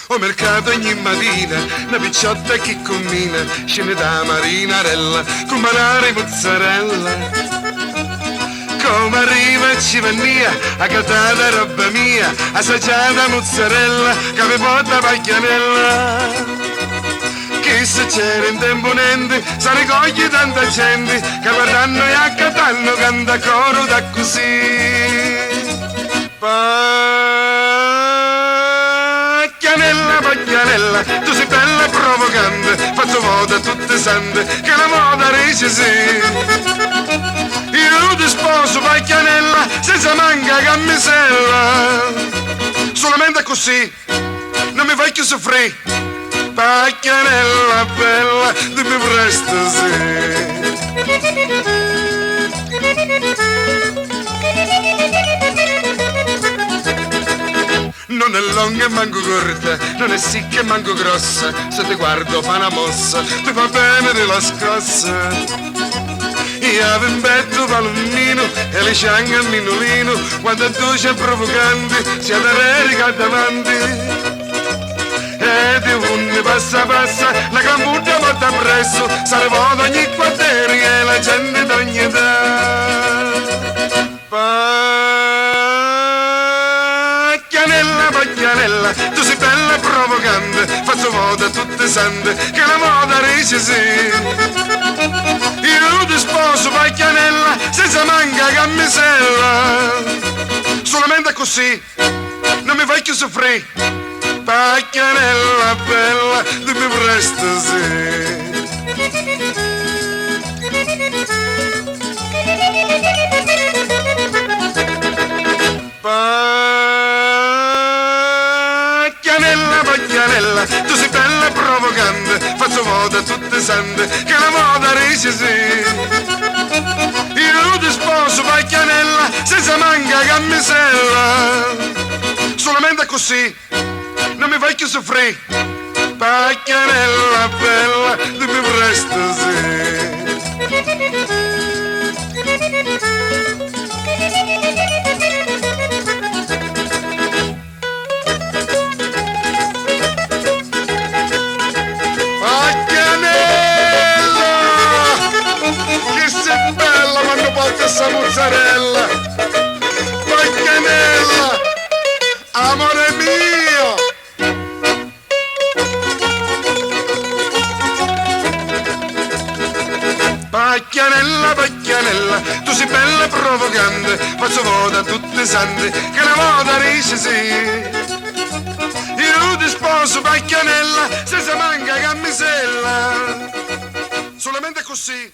O mercato ogni mattina, una picciotta che combina, scende da marinarella, con manare mozzarella. Come arriva Civannia, accattata roba mia, assaggiata mozzarella, che mi porta paglianella. Che se c'era in tempo niente, si raccoglie tanta gente, che guardano e accattano canta coro da così. Paglianella, tu sei bella e provocante, faccio moda tutte sante, che la moda dice sì. Io ti sposo Paglianella, senza manca camisella, solamente così, non mi fai più soffrire. Paglianella bella, dimmi presto sì. Non è lunga e manco corta, non è sicca e manco grossa, se ti guardo fa una mossa, ti fa bene della scossa. Io avevo in petto palomino e le cianche al minolino, quando tu sei provocante, sia da rerica davanti. E di un passa passa, la gran buddha porta appresso, salvo da ogni quartiere e la gente d'ogni età. Paglianella, tu sei bella e provocante, faccio moda tutte sante, che la moda dice sì. Io ti sposo Paglianella, senza manca camisella, solamente così, non mi fai più soffrire. Paglianella bella, dimmi presto sì. Paglianella, tu sei bella e provocante, faccio moda tutte sante, che la moda dice sì. Io ti sposo Paglianella, senza manca camisella, solamente così, non mi fai più soffrire. Paglianella bella, dimmi presto sì. Questa mozzarella, Paglianella, amore mio. Paglianella, Paglianella, tu sei bella e provocante, faccio moda tutte sante, che la moda dice sì. Io ti sposo Paglianella, senza manca camisella, solamente così.